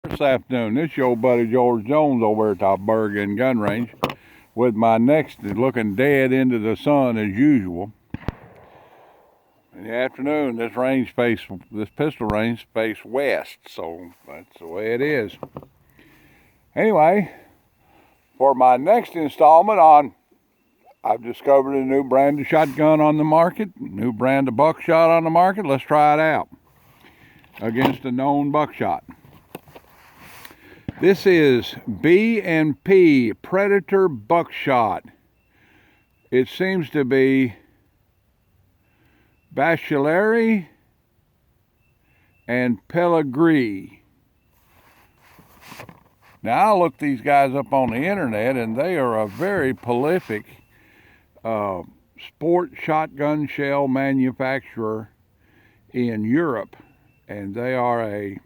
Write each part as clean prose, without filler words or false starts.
This afternoon, this is your buddy George Jones over at the Bergen Gun Range with my next looking dead into the sun as usual. In the afternoon, this pistol range face west, so that's the way it is. Anyway, for my next installment on, I've discovered a new brand of shotgun on the market, new brand of buckshot on the market. Let's try it out against a known buckshot. This is B&P Predator Buckshot. It seems to be Bashieri and Pellagri. Now, I looked these guys up on the internet, and they are a very prolific sport shotgun shell manufacturer in Europe, and they are a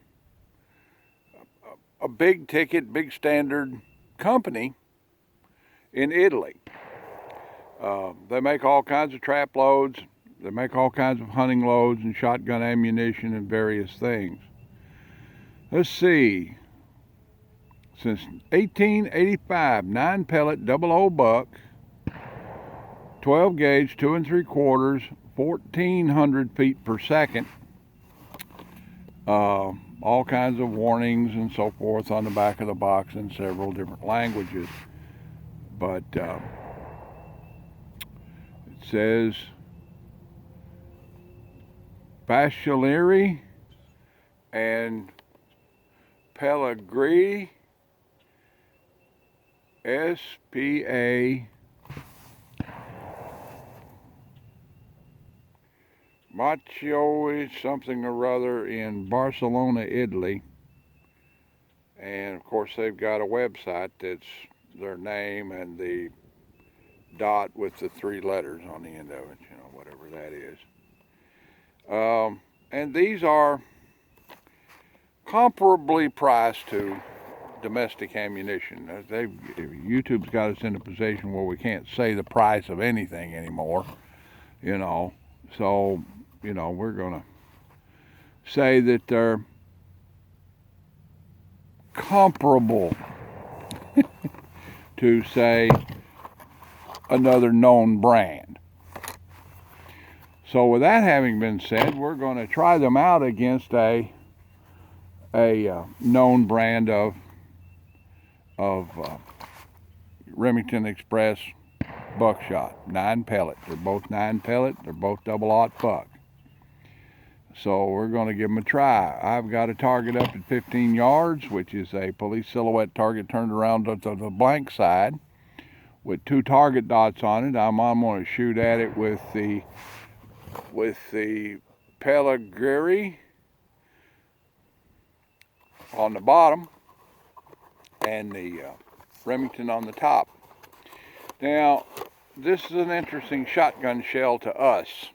big ticket, big standard company in Italy. They make all kinds of trap loads. They make all kinds of hunting loads and shotgun ammunition and various things. Let's see. Since 1885, 9 pellet, 00 buck, 12 gauge, 2 3/4, 1,400 feet per second. All kinds of warnings and so forth on the back of the box in several different languages. But it says Bashieri and Pellagri, S-P-A Macchio is something or other in Barcelona, Italy. And of course they've got a website that's their name and the dot with the 3 letters on the end of it, you know, whatever that is. And these are comparably priced to domestic ammunition. YouTube's got us in a position where we can't say the price of anything anymore, you know. So, you know, we're going to say that they're comparable to, say, another known brand. So with that having been said, we're going to try them out against a known brand of Remington Express buckshot, 9 pellet. They're both 9 pellet. They're both 00 buck. So we're going to give them a try. I've got a target up at 15 yards, which is a police silhouette target turned around to the blank side with 2 target dots on it. I'm going to shoot at it with the Pellagri on the bottom and the Remington on the top. Now, this is an interesting shotgun shell to us.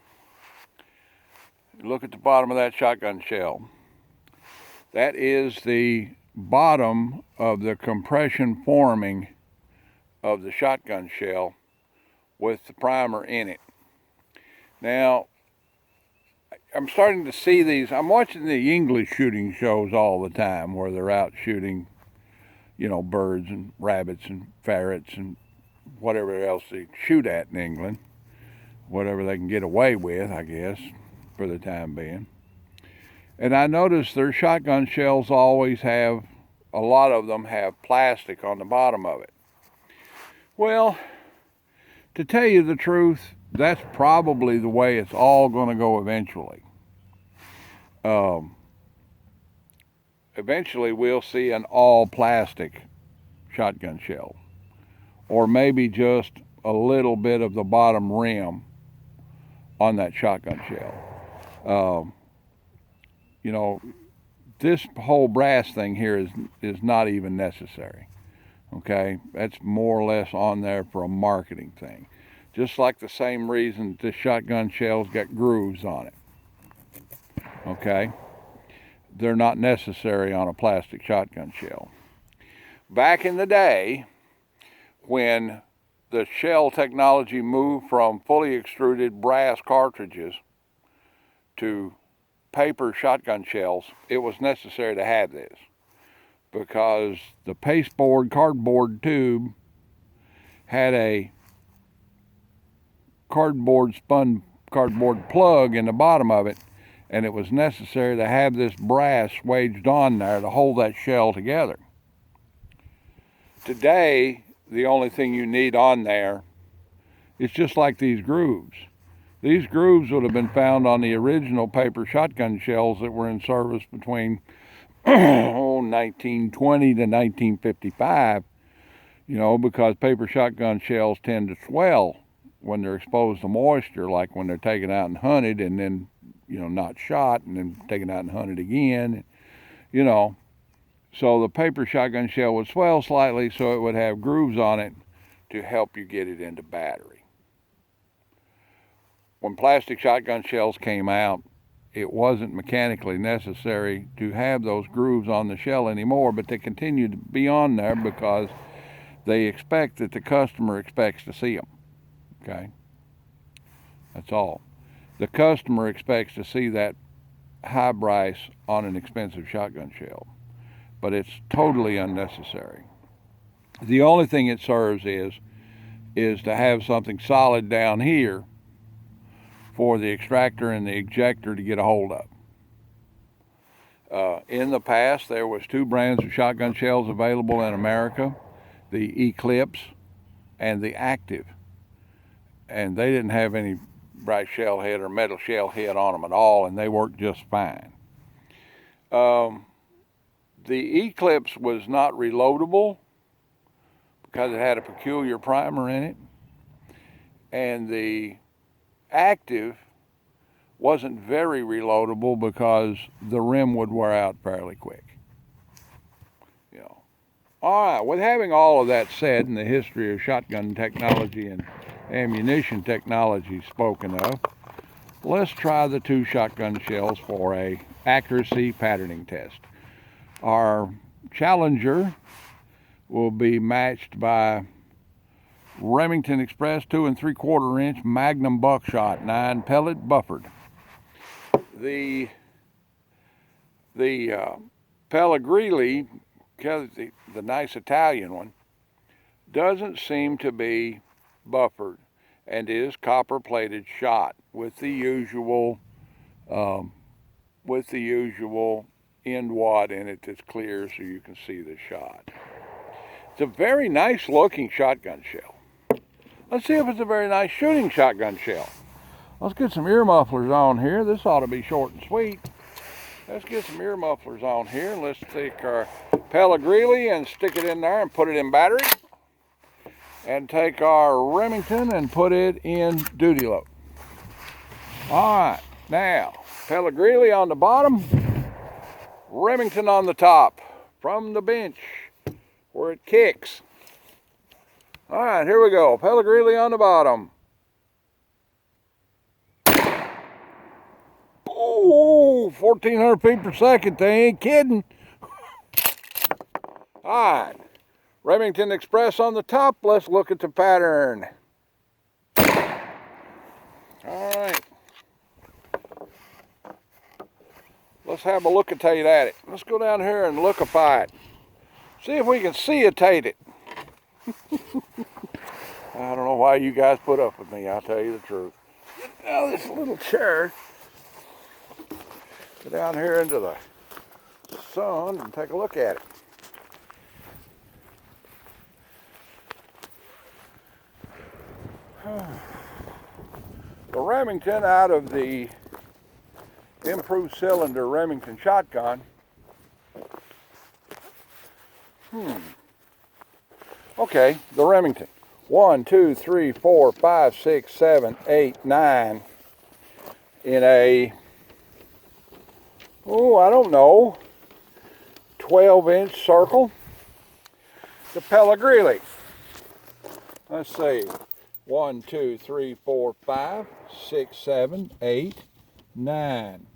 Look at the bottom of that shotgun shell. That is the bottom of the compression forming of the shotgun shell with the primer in it. Now, I'm starting to see these. I'm watching the English shooting shows all the time where they're out shooting, you know, birds and rabbits and ferrets and whatever else they shoot at in England. Whatever they can get away with, I guess, for the time being. And I noticed their shotgun shells always have, a lot of them have plastic on the bottom of it. Well, to tell you the truth, that's probably the way it's all going to go eventually. Eventually we'll see an all plastic shotgun shell, or maybe just a little bit of the bottom rim on that shotgun shell. You know, this whole brass thing here is not even necessary. Okay, that's more or less on there for a marketing thing. Just like the same reason this shotgun shell's got grooves on it. Okay, they're not necessary on a plastic shotgun shell. Back in the day, when the shell technology moved from fully extruded brass cartridges to paper shotgun shells, it was necessary to have this. because the pasteboard cardboard tube had a cardboard plug in the bottom of it, and it was necessary to have this brass wedged on there to hold that shell together. Today, the only thing you need on there is just like these grooves. These grooves would have been found on the original paper shotgun shells that were in service between 1920 to 1955, you know, because paper shotgun shells tend to swell when they're exposed to moisture, like when they're taken out and hunted and then, you know, not shot and then taken out and hunted again, you know. So the paper shotgun shell would swell slightly, so it would have grooves on it to help you get it into battery. When plastic shotgun shells came out, it wasn't mechanically necessary to have those grooves on the shell anymore, but they continue to be on there because they expect that the customer expects to see them. Okay? That's all. The customer expects to see that high price on an expensive shotgun shell, but it's totally unnecessary. The only thing it serves is to have something solid down here for the extractor and the ejector to get a hold of. In the past, there was two brands of shotgun shells available in America, the Eclipse and the Active. And they didn't have any bright shell head or metal shell head on them at all, and they worked just fine. The Eclipse was not reloadable because it had a peculiar primer in it, and the Active wasn't very reloadable because the rim would wear out fairly quick. You know. All right, with having all of that said and the history of shotgun technology and ammunition technology spoken of, let's try the two shotgun shells for a accuracy patterning test. Our challenger will be matched by Remington Express 2 3/4 inch Magnum Buckshot 9 pellet buffered. The Pellagri, the nice Italian one, doesn't seem to be buffered and is copper plated shot with the usual end wad in it that's clear so you can see the shot. It's a very nice looking shotgun shell. Let's see if it's a very nice shooting shotgun shell. Let's get some ear mufflers on here. This ought to be short and sweet. Let's get some ear mufflers on here. Let's take our Pellagri and stick it in there and put it in battery. And take our Remington and put it in duty load. All right, now Pellagri on the bottom, Remington on the top from the bench where it kicks. All right, here we go. Pellagri on the bottom. Oh, 1,400 feet per second. They ain't kidding. All right. Remington Express on the top. Let's look at the pattern. All right. Let's have a look-a-tate at it. Let's go down here and look-a-fy it. See if we can see-a-tate it. I don't know why you guys put up with me, I'll tell you the truth. Now this little chair, go down here into the sun and take a look at it. The Remington out of the improved cylinder Remington shotgun. Okay, the Remington. 1, 2, 3, 4, 5, 6, 7, 8, 9 in a, I don't know, 12-inch circle. The Pellagri. Let's see. 1, 2, 3, 4, 5, 6, 7, 8, 9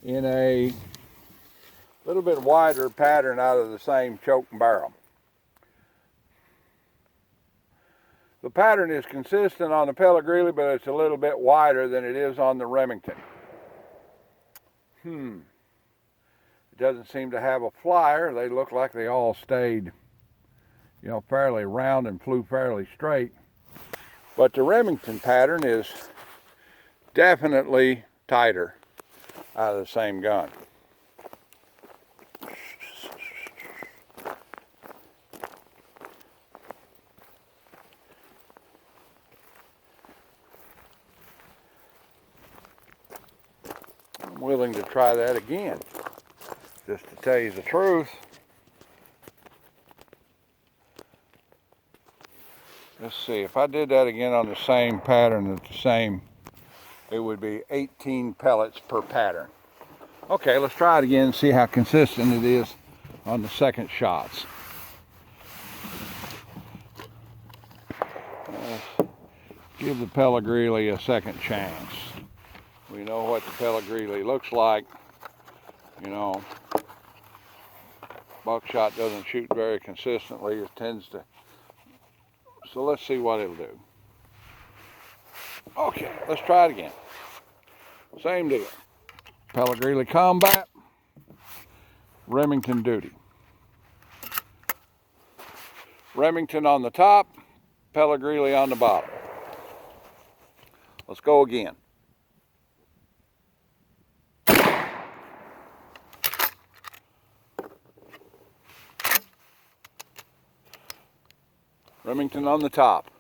in a little bit wider pattern out of the same choke and barrel. The pattern is consistent on the Pellagri, but it's a little bit wider than it is on the Remington. It doesn't seem to have a flyer. They look like they all stayed, you know, fairly round and flew fairly straight. But the Remington pattern is definitely tighter out of the same gun. I'm willing to try that again, just to tell you the truth. Let's see, if I did that again on the same pattern, it would be 18 pellets per pattern. Okay, let's try it again and see how consistent it is on the second shots. Give the Pellagri a second chance. We know what the Pellagri looks like. You know, buckshot doesn't shoot very consistently. It tends to. So let's see what it'll do. Okay, let's try it again. Same deal. Pellagri Combat, Remington Duty. Remington on the top, Pellagri on the bottom. Let's go again. Remington on the top.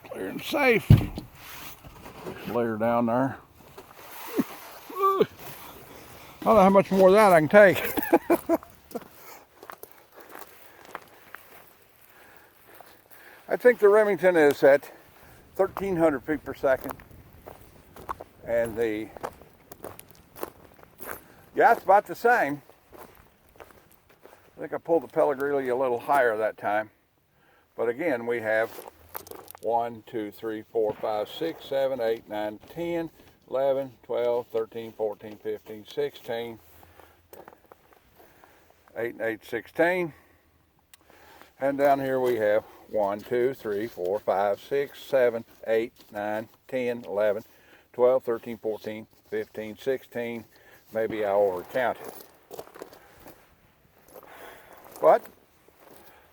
Clear and safe. Layer down there. I don't know how much more of that I can take. I think the Remington is at 1,300 feet per second. And yeah, it's about the same. I think I pulled the Pellagri a little higher that time. But again, we have 1, 2, 3, 4, 5, 6, 7, 8, 9, 10, 11, 12, 13, 14, 15, 16. 8 and 8, 16. And down here we have 1, 2, 3, 4, 5, 6, 7, 8, 9, 10, 11, 12, 13, 14, 15, 16. Maybe I overcounted. But,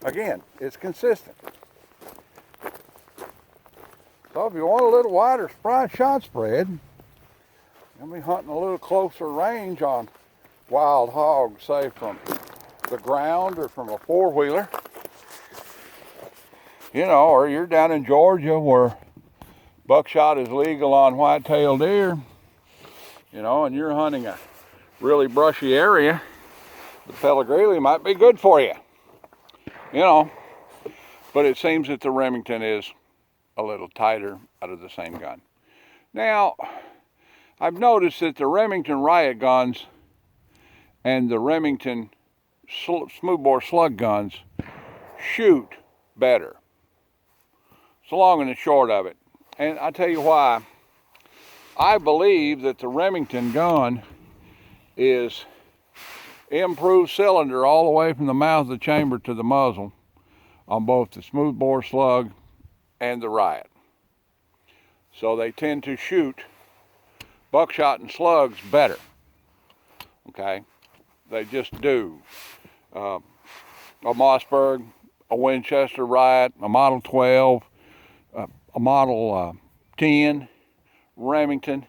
again, it's consistent. So if you want a little wider shot spread, you'll be hunting a little closer range on wild hogs, say from the ground or from a four-wheeler. You know, or you're down in Georgia where buckshot is legal on white-tailed deer, you know, and you're hunting a really brushy area, the Pellagri might be good for you, you know. But it seems that the Remington is a little tighter out of the same gun. Now, I've noticed that the Remington riot guns and the Remington smoothbore slug guns shoot better. It's the long and the short of it. And I tell you why. I believe that the Remington gun is improved cylinder all the way from the mouth of the chamber to the muzzle on both the smoothbore slug and the riot. So they tend to shoot buckshot and slugs better. Okay, they just do. A Mossberg, a Winchester riot, a Model 12, a Model 10, Remington,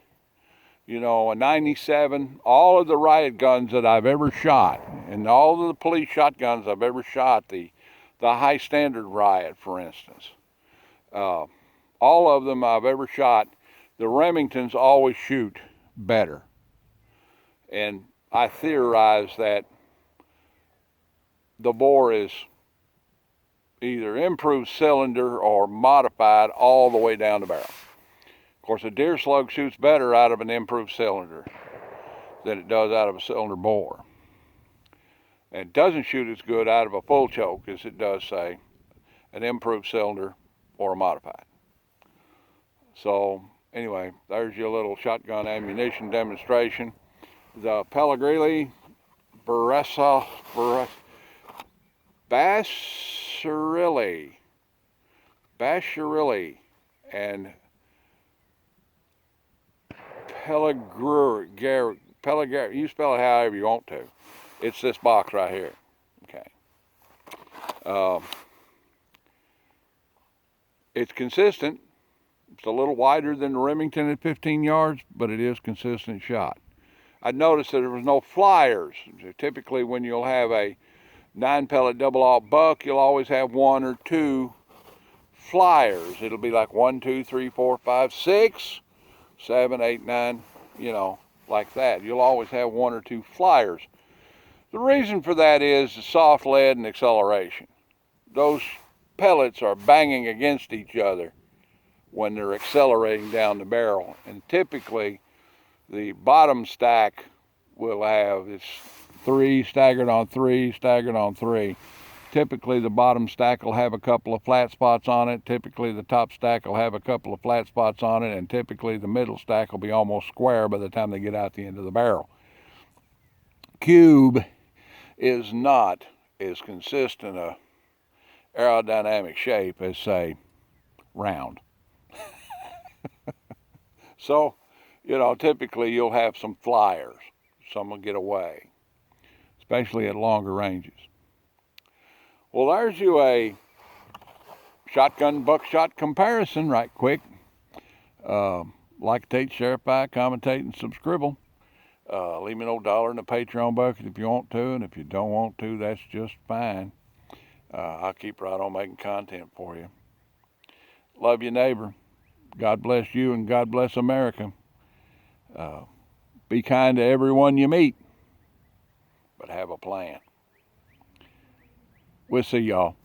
you know, a 97, all of the riot guns that I've ever shot, and all of the police shotguns I've ever shot, the high standard riot, for instance, all of them I've ever shot, the Remingtons always shoot better. And I theorize that the bore is either improved cylinder or modified all the way down the barrel. Of course, a deer slug shoots better out of an improved cylinder than it does out of a cylinder bore. And it doesn't shoot as good out of a full choke as it does, say, an improved cylinder or a modified. So, anyway, there's your little shotgun ammunition demonstration. The Pellagri Bashieri and Pellagri, you spell it however you want to. It's this box right here. Okay. It's consistent. It's a little wider than the Remington at 15 yards, but it is consistent shot. I noticed that there was no flyers. Typically when you'll have a 9-pellet double-aught buck, you'll always have 1 or 2 flyers. It'll be like 1, 2, 3, 4, 5, 6, 7, 8, 9, you know, like that. You'll always have 1 or 2 flyers. The reason for that is the soft lead and acceleration. Those pellets are banging against each other when they're accelerating down the barrel. And typically the bottom stack will have, it's 3 staggered on 3, staggered on 3. Typically the bottom stack will have a couple of flat spots on it. Typically the top stack will have a couple of flat spots on it. And typically the middle stack will be almost square by the time they get out the end of the barrel. Cube is not as consistent a aerodynamic shape as, say, round. So, you know, typically you'll have some flyers. Some will get away, especially at longer ranges. Well, there's you a shotgun buckshot comparison right quick. Like, tate, share, commentate, and subscribe. Leave me no $1 in the Patreon bucket if you want to, and if you don't want to, that's just fine. I'll keep right on making content for you. Love your neighbor. God bless you, and God bless America. Be kind to everyone you meet, but have a plan. We'll see y'all.